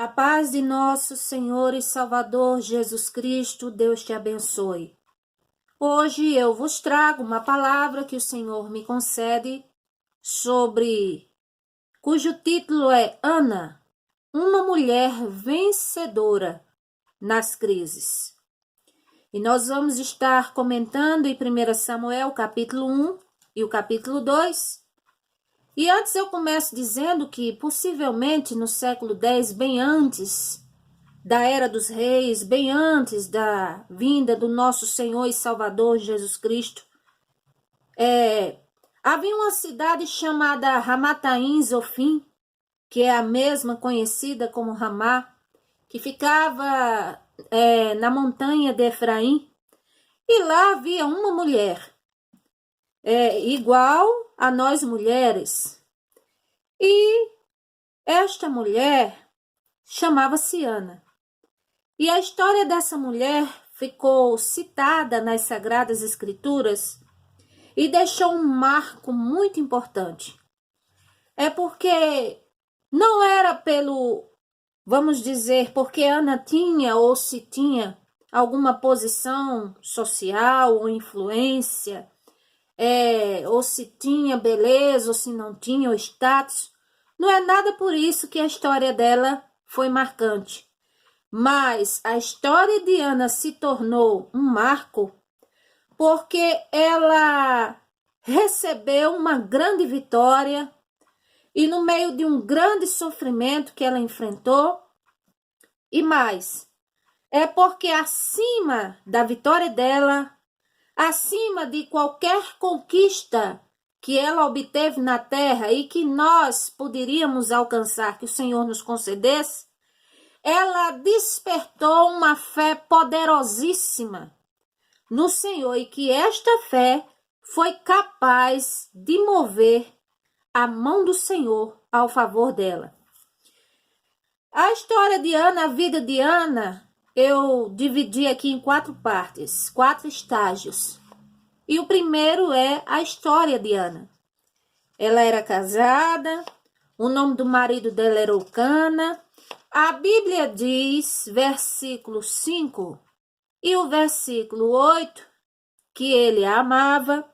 A paz de nosso Senhor e Salvador Jesus Cristo, Deus te abençoe. Hoje eu vos trago uma palavra que o Senhor me concede cujo título é Ana, uma mulher vencedora nas crises. E nós vamos estar comentando em 1 Samuel, capítulo 1 e o capítulo 2. E antes eu começo dizendo que possivelmente no século X, bem antes da Era dos Reis, bem antes da vinda do nosso Senhor e Salvador Jesus Cristo, havia uma cidade chamada Ramataim Zofim, que é a mesma conhecida como Ramá, que ficava na montanha de Efraim, e lá havia uma mulher, igual a nós mulheres, e esta mulher chamava-se Ana. E a história dessa mulher ficou citada nas Sagradas Escrituras e deixou um marco muito importante. É porque não era vamos dizer, porque Ana tinha ou se tinha alguma posição social ou influência, ou se tinha beleza ou se não tinha o status. Não é nada por isso que a história dela foi marcante. Mas a história de Ana se tornou um marco porque ela recebeu uma grande vitória e no meio de um grande sofrimento que ela enfrentou. E mais, é porque acima da vitória dela, acima de qualquer conquista que ela obteve na terra e que nós poderíamos alcançar, que o Senhor nos concedesse, ela despertou uma fé poderosíssima no Senhor e que esta fé foi capaz de mover a mão do Senhor ao favor dela. A história de Ana, a vida de Ana, eu dividi aqui em 4 partes, 4 estágios. E o primeiro é a história de Ana. Ela era casada, o nome do marido dela era Eucana. A Bíblia diz, versículo 5 e o versículo 8, que ele a amava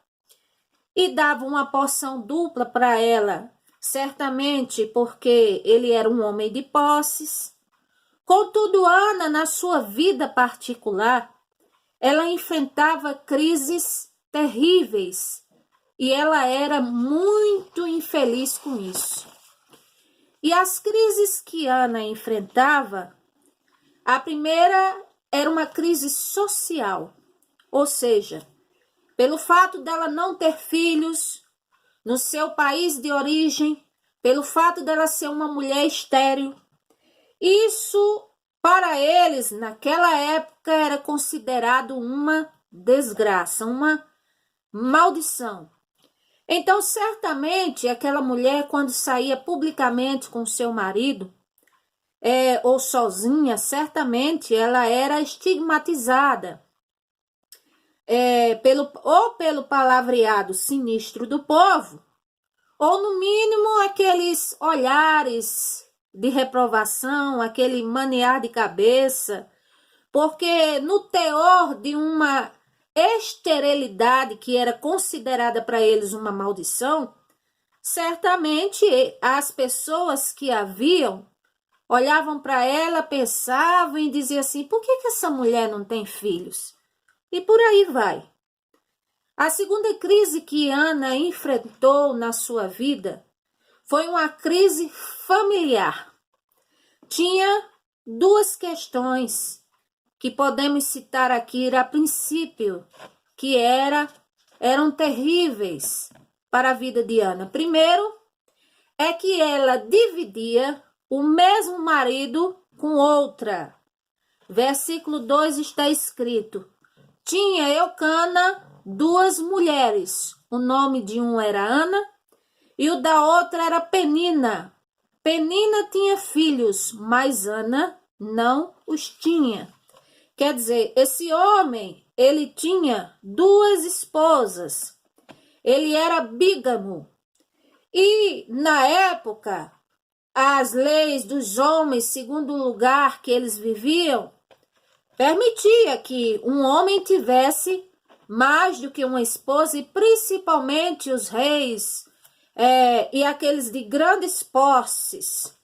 e dava uma porção dupla para ela, certamente porque ele era um homem de posses. Contudo, Ana, na sua vida particular, ela enfrentava crises terríveis e ela era muito infeliz com isso. E as crises que Ana enfrentava, a primeira era uma crise social, ou seja, pelo fato dela não ter filhos no seu país de origem, pelo fato dela ser uma mulher estéril, isso para eles naquela época era considerado uma desgraça, uma maldição. Então, certamente, aquela mulher, quando saía publicamente com seu marido, ou sozinha, certamente ela era estigmatizada pelo palavreado sinistro do povo, ou no mínimo aqueles olhares de reprovação, aquele manear de cabeça, porque no teor de uma esterilidade que era considerada para eles uma maldição, certamente as pessoas que a viam olhavam para ela, pensavam e diziam assim, por que essa mulher não tem filhos? E por aí vai. A segunda crise que Ana enfrentou na sua vida foi uma crise familiar. Tinha 2 questões que podemos citar aqui a princípio, que eram terríveis para a vida de Ana. Primeiro, é que ela dividia o mesmo marido com outra. Versículo 2 está escrito, tinha Eucana 2 mulheres, o nome de um era Ana e o da outra era Penina. Penina tinha filhos, mas Ana não os tinha. Quer dizer, esse homem, ele tinha 2 esposas. Ele era bígamo. E, na época, as leis dos homens, segundo o lugar que eles viviam, permitia que um homem tivesse mais do que uma esposa, e principalmente os reis e aqueles de grandes posses.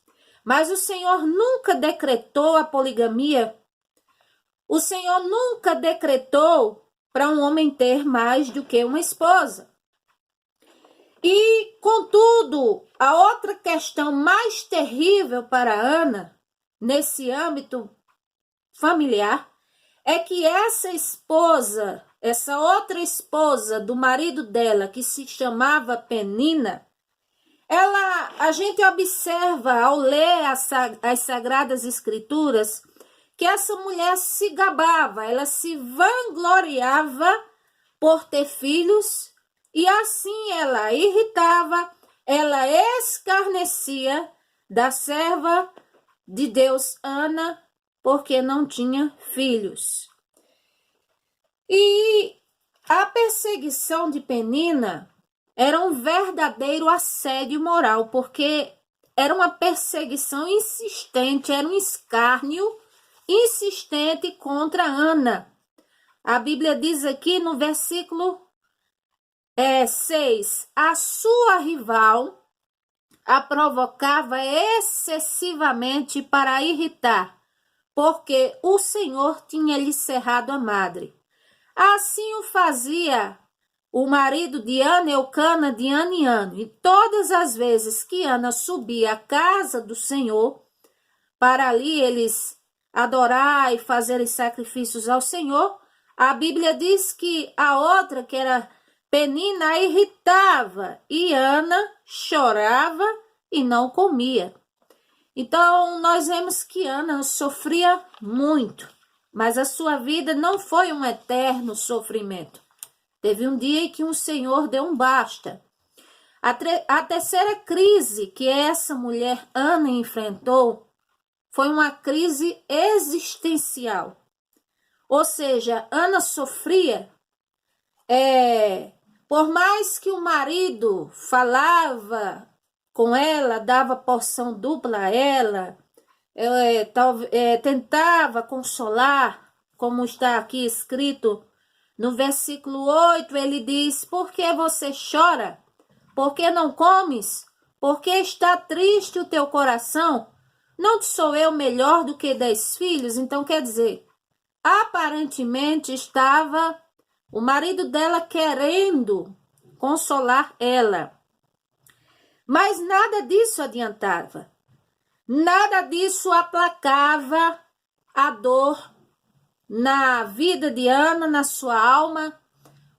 Mas o Senhor nunca decretou a poligamia. O Senhor nunca decretou para um homem ter mais do que uma esposa. E, contudo, a outra questão mais terrível para Ana, nesse âmbito familiar, é que essa esposa, essa outra esposa do marido dela, que se chamava Penina, a gente observa ao ler as Sagradas Escrituras que essa mulher se gabava, ela se vangloriava por ter filhos, e assim ela irritava, ela escarnecia da serva de Deus Ana, porque não tinha filhos. E a perseguição de Penina era um verdadeiro assédio moral, porque era uma perseguição insistente, era um escárnio insistente contra Ana. A Bíblia diz aqui no versículo 6, a sua rival a provocava excessivamente para irritar, porque o Senhor tinha lhe cerrado a madre. Assim o fazia o marido de Ana, Eucana, de ano em ano. E todas as vezes que Ana subia à casa do Senhor, para ali eles adorar e fazerem sacrifícios ao Senhor, a Bíblia diz que a outra, que era Penina, a irritava, e Ana chorava e não comia. Então, nós vemos que Ana sofria muito, mas a sua vida não foi um eterno sofrimento. Teve um dia em que o Senhor deu um basta. A terceira crise que essa mulher Ana enfrentou foi uma crise existencial. Ou seja, Ana sofria, por mais que o marido falava com ela, dava porção dupla a ela, tentava consolar, como está aqui escrito no versículo 8, ele diz: por que você chora? Por que não comes? Por que está triste o teu coração? Não te sou eu melhor do que 10 filhos? Então, quer dizer, aparentemente estava o marido dela querendo consolar ela. Mas nada disso adiantava. Nada disso aplacava a dor na vida de Ana, na sua alma,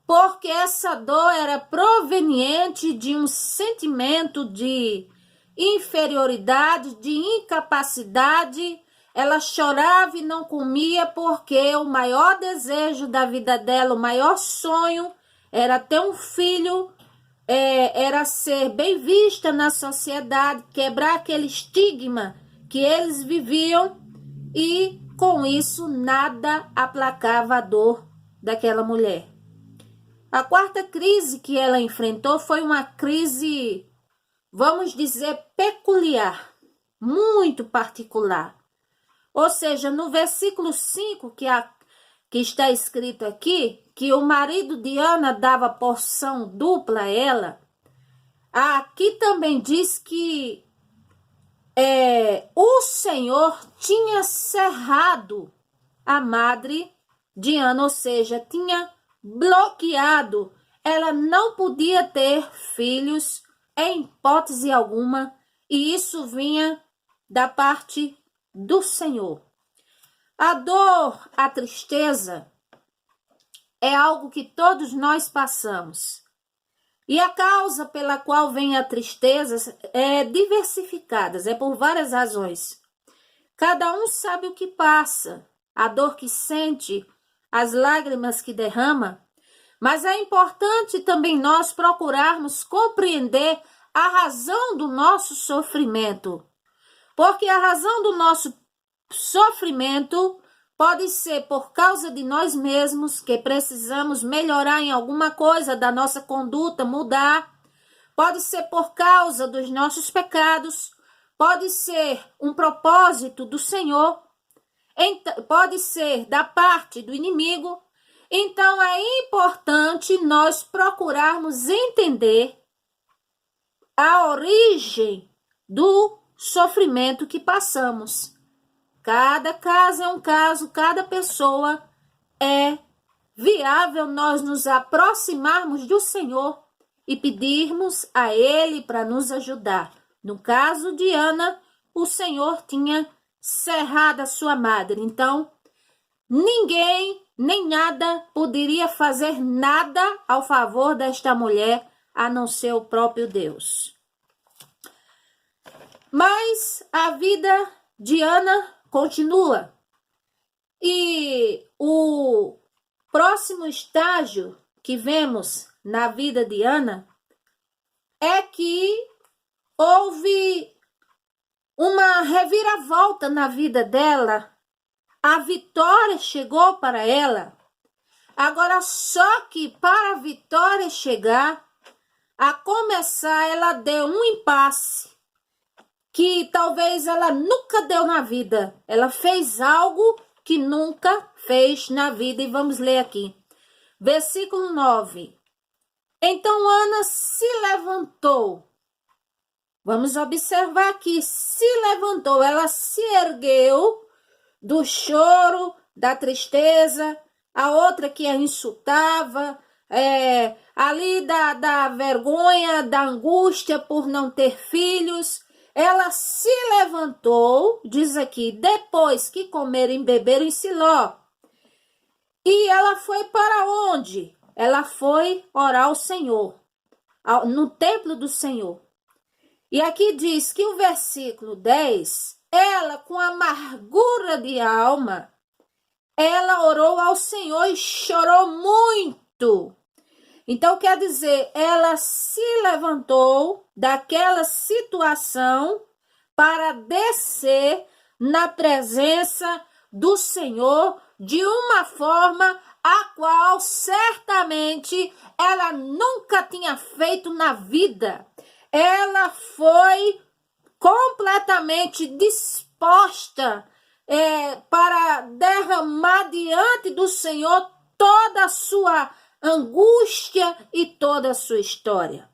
porque essa dor era proveniente de um sentimento de inferioridade, de incapacidade. Ela chorava e não comia porque o maior desejo da vida dela, o maior sonho, era ter um filho, era ser bem vista na sociedade, quebrar aquele estigma que eles viviam, e com isso nada aplacava a dor daquela mulher. A quarta crise que ela enfrentou foi uma crise, vamos dizer, peculiar, muito particular. Ou seja, no versículo 5 que está escrito aqui, que o marido de Ana dava porção dupla a ela, aqui também diz que o Senhor tinha cerrado a madre de Ana, ou seja, tinha bloqueado. Ela não podia ter filhos em hipótese alguma, e isso vinha da parte do Senhor. A dor, a tristeza é algo que todos nós passamos. E a causa pela qual vem a tristeza é diversificada, é por várias razões. Cada um sabe o que passa, a dor que sente, as lágrimas que derrama, mas é importante também nós procurarmos compreender a razão do nosso sofrimento, porque a razão do nosso sofrimento pode ser por causa de nós mesmos, que precisamos melhorar em alguma coisa da nossa conduta, mudar. Pode ser por causa dos nossos pecados, pode ser um propósito do Senhor, pode ser da parte do inimigo. Então é importante nós procurarmos entender a origem do sofrimento que passamos. Cada caso é um caso, cada pessoa é viável nós nos aproximarmos do Senhor e pedirmos a Ele para nos ajudar. No caso de Ana, o Senhor tinha cerrado a sua madre. Então, ninguém, nem nada, poderia fazer nada ao favor desta mulher, a não ser o próprio Deus. Mas a vida de Ana continua. E o próximo estágio que vemos na vida de Ana é que houve uma reviravolta na vida dela. A vitória chegou para ela. Agora, só que para a vitória chegar, a começar, ela deu um impasse que talvez ela nunca deu na vida. Ela fez algo que nunca fez na vida. E vamos ler aqui. Versículo 9. Então Ana se levantou. Vamos observar aqui. Se levantou, ela se ergueu do choro, da tristeza, a outra que a insultava, ali da vergonha, da angústia por não ter filhos. Ela se levantou, diz aqui, depois que comeram e beberam em Siló. E ela foi para onde? Ela foi orar ao Senhor, no templo do Senhor. E aqui diz que o versículo 10, ela com amargura de alma, ela orou ao Senhor e chorou muito. Então, quer dizer, ela se levantou daquela situação para descer na presença do Senhor de uma forma a qual certamente ela nunca tinha feito na vida. Ela foi completamente disposta para derramar diante do Senhor toda a sua angústia e toda a sua história.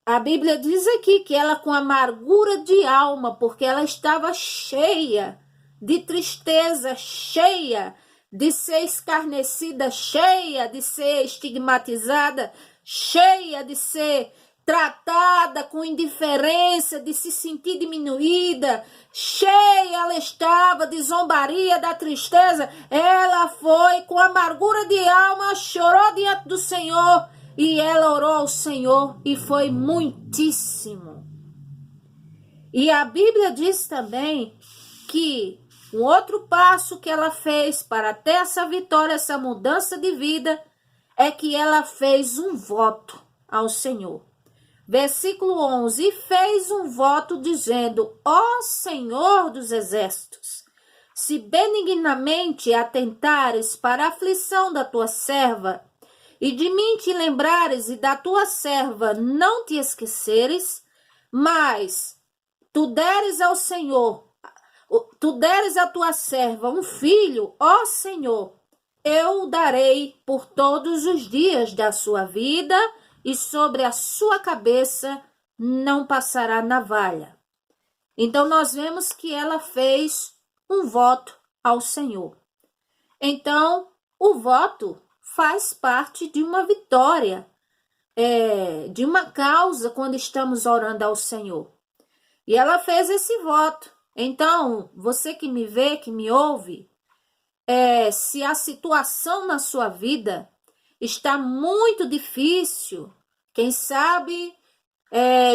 A Bíblia diz aqui que ela com amargura de alma, porque ela estava cheia de tristeza, cheia de ser escarnecida, cheia de ser estigmatizada, cheia de ser tratada com indiferença, de se sentir diminuída, cheia ela estava de zombaria, da tristeza. Ela foi com amargura de alma, chorou diante do Senhor e ela orou ao Senhor e foi muitíssimo. E a Bíblia diz também que um outro passo que ela fez para ter essa vitória, essa mudança de vida, é que ela fez um voto ao Senhor. Versículo 11, e fez um voto dizendo, ó Senhor dos exércitos, se benignamente atentares para a aflição da tua serva, e de mim te lembrares e da tua serva não te esqueceres, mas tu deres ao Senhor, tu deres à tua serva um filho, ó Senhor, eu o darei por todos os dias da sua vida, e sobre a sua cabeça não passará navalha. Então, nós vemos que ela fez um voto ao Senhor. Então, o voto faz parte de uma vitória, de uma causa quando estamos orando ao Senhor. E ela fez esse voto. Então, você que me vê, que me ouve, se a situação na sua vida está muito difícil, quem sabe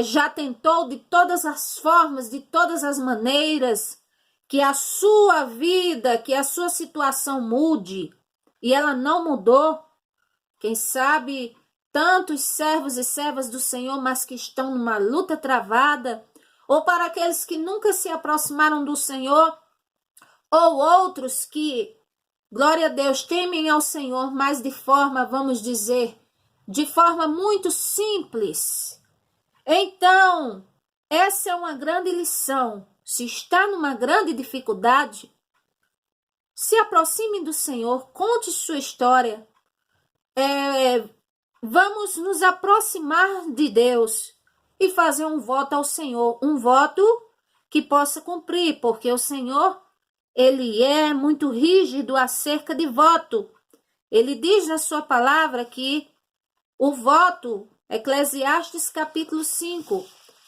já tentou de todas as formas, de todas as maneiras, que a sua vida, que a sua situação mude, e ela não mudou. Quem sabe tantos servos e servas do Senhor, mas que estão numa luta travada, ou para aqueles que nunca se aproximaram do Senhor, ou outros que, glória a Deus, temem ao Senhor, mas de forma, vamos dizer, de forma muito simples. Então, Essa é uma grande lição. Se está numa grande dificuldade, se aproxime do Senhor, conte sua história. Vamos nos aproximar de Deus e fazer um voto ao Senhor, um voto que possa cumprir, porque o Senhor, ele é muito rígido acerca de voto. Ele diz na sua palavra que o voto, Eclesiastes capítulo 5,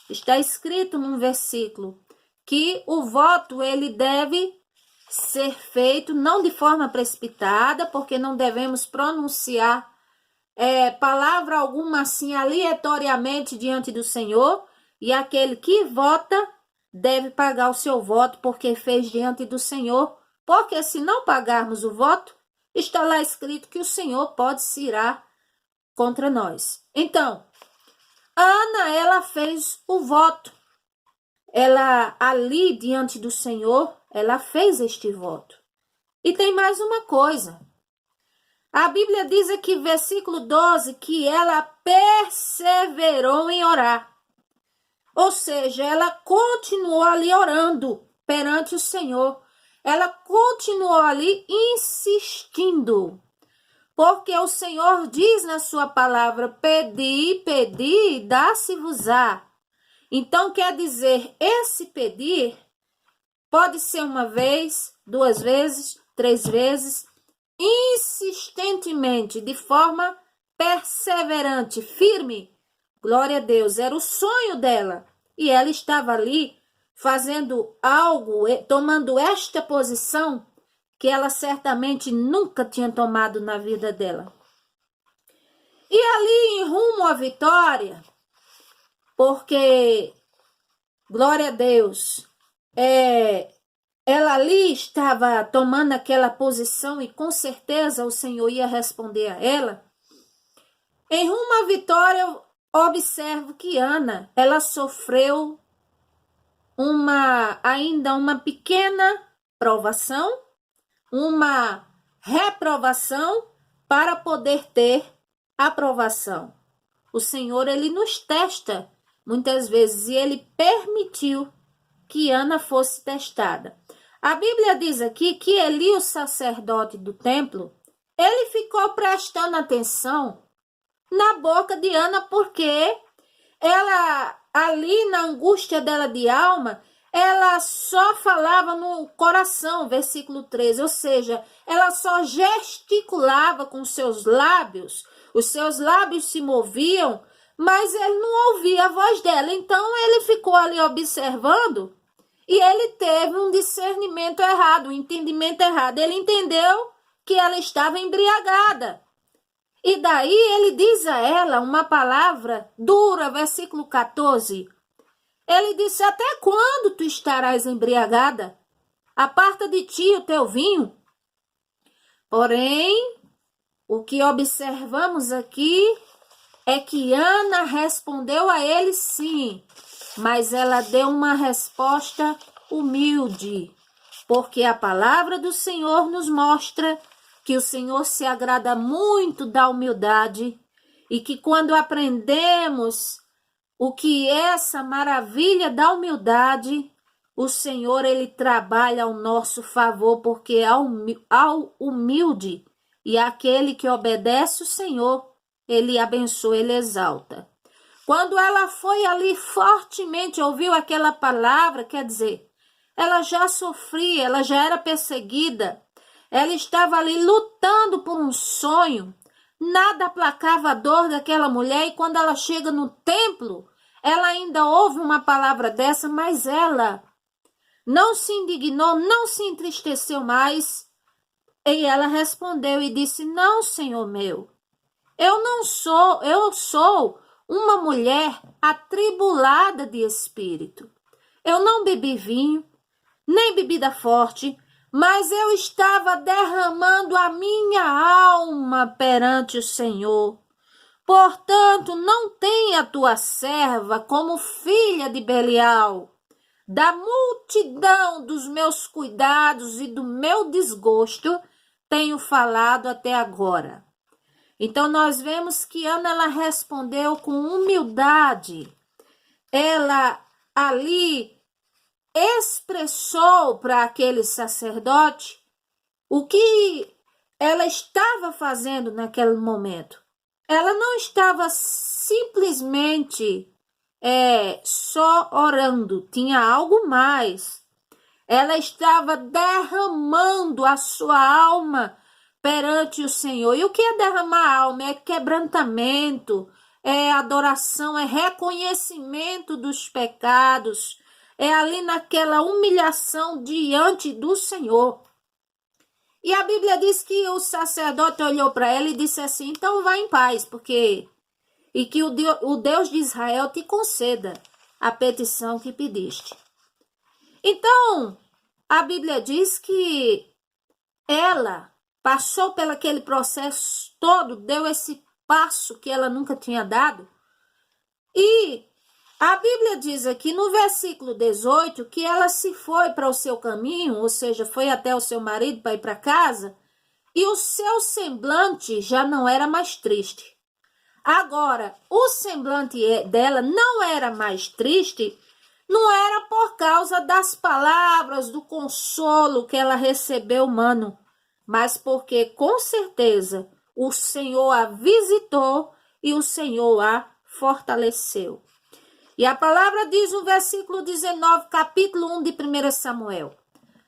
está escrito num versículo, que o voto ele deve ser feito não de forma precipitada, porque não devemos pronunciar palavra alguma assim aleatoriamente diante do Senhor, e aquele que vota deve pagar o seu voto porque fez diante do Senhor, porque se não pagarmos o voto, está lá escrito que o Senhor pode se irar contra nós. Então, Ana, ela fez o voto. Ela ali diante do Senhor, ela fez este voto. E tem mais uma coisa. A Bíblia diz aqui, versículo 12, que ela perseverou em orar. Ou seja, ela continuou ali orando perante o Senhor. Ela continuou ali insistindo. Porque o Senhor diz na sua palavra, pedi, pedi, dá-se-vos-á. Então, quer dizer, esse pedir pode ser uma vez, 2 vezes, 3 vezes, insistentemente, de forma perseverante, firme. Glória a Deus, era o sonho dela. E ela estava ali fazendo algo, tomando esta posição que ela certamente nunca tinha tomado na vida dela. E ali em rumo à vitória, porque, glória a Deus, ela ali estava tomando aquela posição e com certeza o Senhor ia responder a ela. Em rumo à vitória, eu observo que Ana, ela sofreu ainda uma pequena provação, uma reprovação para poder ter aprovação. O Senhor, ele nos testa muitas vezes e ele permitiu que Ana fosse testada. A Bíblia diz aqui que Eli, o sacerdote do templo, ele ficou prestando atenção na boca de Ana porque ela, ali na angústia dela de alma, ela só falava no coração, versículo 13, ou seja, ela só gesticulava com seus lábios, os seus lábios se moviam, mas ele não ouvia a voz dela. Então ele ficou ali observando e ele teve um discernimento errado, um entendimento errado. Ele entendeu que ela estava embriagada. E daí ele diz a ela uma palavra dura, versículo 14. Ele disse, até quando tu estarás embriagada? Aparta de ti o teu vinho. Porém, o que observamos aqui é que Ana respondeu a ele sim, mas ela deu uma resposta humilde, porque a palavra do Senhor nos mostra que o Senhor se agrada muito da humildade e que quando aprendemos o que é essa maravilha da humildade, o Senhor, ele trabalha ao nosso favor, porque ao humilde e aquele que obedece o Senhor, ele abençoa, ele exalta. Quando ela foi ali fortemente, ouviu aquela palavra, quer dizer, ela já sofria, ela já era perseguida, ela estava ali lutando por um sonho, nada aplacava a dor daquela mulher, e quando ela chega no templo, ela ainda ouve uma palavra dessa, mas ela não se indignou, não se entristeceu mais, e ela respondeu e disse, não, Senhor meu, eu sou uma mulher atribulada de espírito. Eu não bebi vinho, nem bebida forte, mas eu estava derramando a minha alma perante o Senhor. Portanto, não tenha a tua serva como filha de Belial. Da multidão dos meus cuidados e do meu desgosto, tenho falado até agora. Então, nós vemos que Ana, ela respondeu com humildade. Ela ali expressou para aquele sacerdote o que ela estava fazendo naquele momento. Ela não estava simplesmente só orando, tinha algo mais. Ela estava derramando a sua alma perante o Senhor. E o que é derramar alma? É quebrantamento, é adoração, é reconhecimento dos pecados, é ali naquela humilhação diante do Senhor. E a Bíblia diz que o sacerdote olhou para ela e disse assim: então vá em paz, e que o Deus de Israel te conceda a petição que pediste. Então, a Bíblia diz que ela passou pelo aquele processo todo, deu esse passo que ela nunca tinha dado. E a Bíblia diz aqui no versículo 18 que ela se foi para o seu caminho, ou seja, foi até o seu marido para ir para casa, e o seu semblante já não era mais triste. Agora, o semblante dela não era mais triste, não era por causa das palavras, do consolo que ela recebeu humano, mas porque, com certeza, o Senhor a visitou e o Senhor a fortaleceu. E a palavra diz no versículo 19, capítulo 1 de 1 Samuel.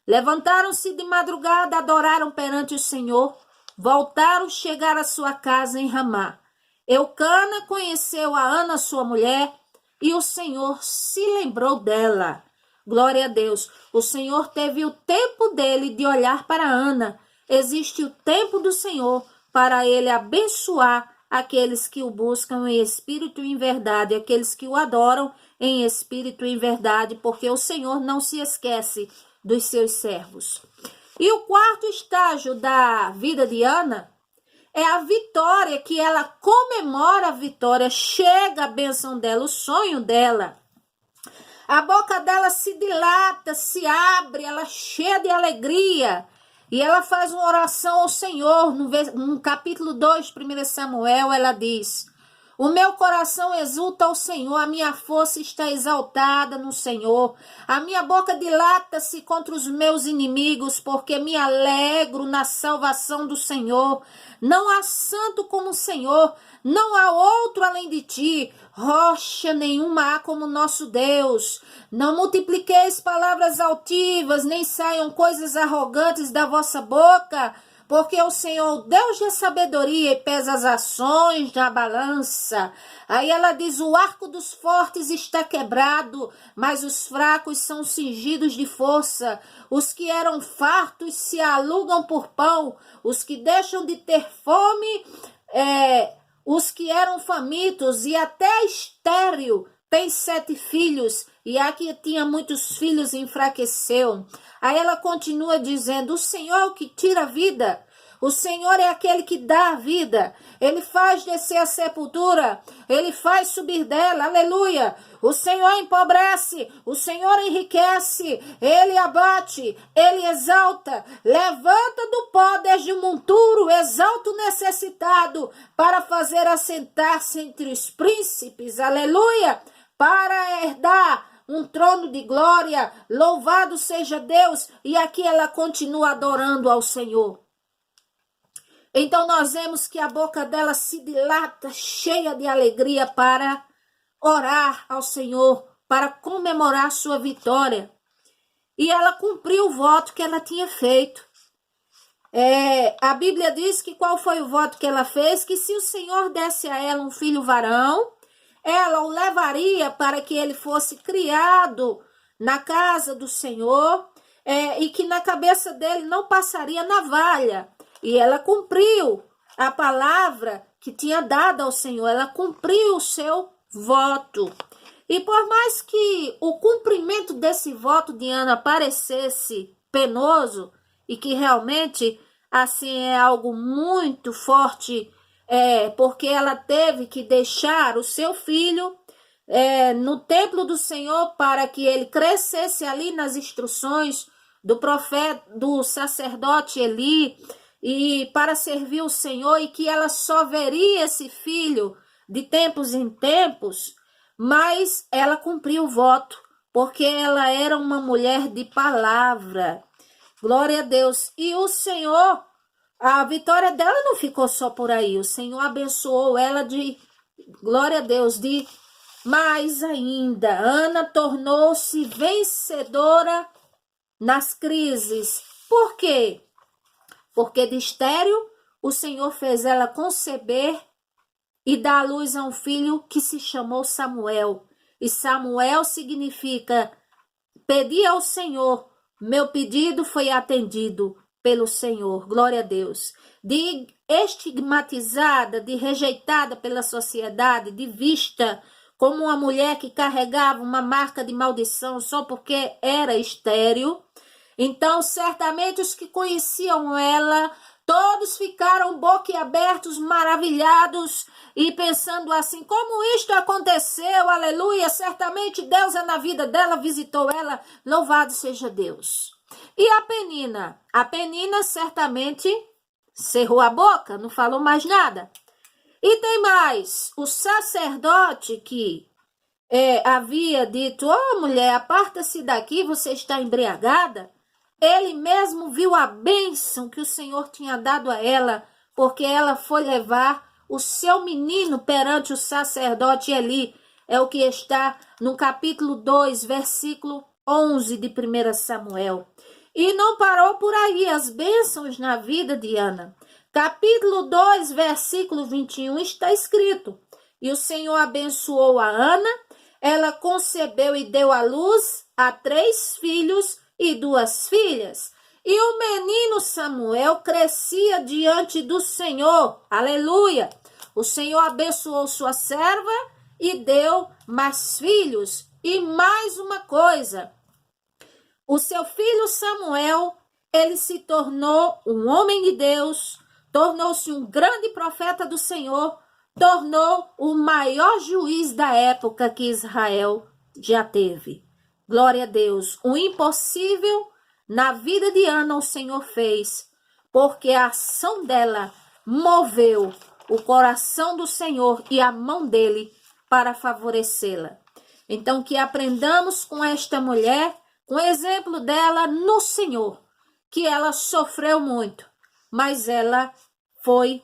Levantaram-se de madrugada, adoraram perante o Senhor, voltaram, chegaram à sua casa em Ramá. Eucana conheceu a Ana, sua mulher, e o Senhor se lembrou dela. Glória a Deus. O Senhor teve o tempo dele de olhar para Ana. Existe o tempo do Senhor para ele abençoar aqueles que o buscam em espírito e em verdade, aqueles que o adoram em espírito e em verdade, porque o Senhor não se esquece dos seus servos. E o quarto estágio da vida de Ana é a vitória, que ela comemora a vitória, chega a bênção dela, o sonho dela. A boca dela se dilata, se abre, ela é cheia de alegria. E ela faz uma oração ao Senhor. No capítulo 2 de 1 Samuel, ela diz: o meu coração exulta ao Senhor, a minha força está exaltada no Senhor. A minha boca dilata-se contra os meus inimigos, porque me alegro na salvação do Senhor. Não há santo como o Senhor, não há outro além de ti. Rocha nenhuma há como nosso Deus. Não multipliqueis palavras altivas, nem saiam coisas arrogantes da vossa boca, porque o Senhor, Deus de sabedoria, e pesa as ações na balança. Aí ela diz: o arco dos fortes está quebrado, mas os fracos são cingidos de força. Os que eram fartos se alugam por pão, os que deixam de ter fome, os que eram famintos, e até estéril tem 7 filhos, e a que tinha muitos filhos enfraqueceu. Aí ela continua dizendo: o Senhor é o que tira a vida, o Senhor é aquele que dá a vida, ele faz descer a sepultura, ele faz subir dela, aleluia. O Senhor empobrece, o Senhor enriquece, ele abate, ele exalta, levanta do pó desde o monturo, exalta o necessitado, para fazer assentar-se entre os príncipes, aleluia, para herdar um trono de glória. Louvado seja Deus. E aqui ela continua adorando ao Senhor. Então nós vemos que a boca dela se dilata, cheia de alegria, para orar ao Senhor, para comemorar sua vitória. E ela cumpriu o voto que ela tinha feito. A Bíblia diz que qual foi o voto que ela fez? Que se o Senhor desse a ela um filho varão, ela o levaria para que ele fosse criado na casa do Senhor, e que na cabeça dele não passaria navalha. E ela cumpriu a palavra que tinha dado ao Senhor, ela cumpriu o seu voto. E por mais que o cumprimento desse voto de Ana parecesse penoso, e que realmente assim é algo muito forte, porque ela teve que deixar o seu filho no templo do Senhor para que ele crescesse ali nas instruções do profeta, do sacerdote Eli, e para servir o Senhor, e que ela só veria esse filho de tempos em tempos, mas ela cumpriu o voto, porque ela era uma mulher de palavra. Glória a Deus. E o Senhor, a vitória dela não ficou só por aí. O Senhor abençoou ela de, glória a Deus, de mais ainda. Ana tornou-se vencedora nas crises. Por quê? Porque de estéril o Senhor fez ela conceber e dar à luz a um filho que se chamou Samuel. E Samuel significa pedir ao Senhor. Meu pedido foi atendido pelo Senhor. Glória a Deus. De estigmatizada, de rejeitada pela sociedade, de vista como uma mulher que carregava uma marca de maldição só porque era estéril. Então, certamente os que conheciam ela, todos ficaram boquiabertos, maravilhados e pensando assim, como isto aconteceu, aleluia, certamente Deus é na vida dela, visitou ela, louvado seja Deus. E a Penina certamente cerrou a boca, não falou mais nada. E tem mais, o sacerdote que havia dito, mulher, aparta-se daqui, você está embriagada. Ele mesmo viu a bênção que o Senhor tinha dado a ela, porque ela foi levar o seu menino perante o sacerdote Eli. É o que está no capítulo 2, versículo 11 de 1 Samuel. E não parou por aí as bênçãos na vida de Ana. Capítulo 2, versículo 21 está escrito: e o Senhor abençoou a Ana, ela concebeu e deu à luz a 3 filhos e 2 filhas. E o menino Samuel crescia diante do Senhor. Aleluia! O Senhor abençoou sua serva e deu mais filhos. E mais uma coisa, o seu filho Samuel, ele se tornou um homem de Deus, tornou-se um grande profeta do Senhor, tornou o maior juiz da época que Israel já teve. Glória a Deus. O impossível na vida de Ana o Senhor fez, porque a ação dela moveu o coração do Senhor e a mão dele para favorecê-la. Então, que aprendamos com esta mulher, com o exemplo dela no Senhor, que ela sofreu muito, mas ela foi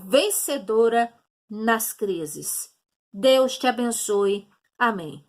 vencedora nas crises. Deus te abençoe. Amém.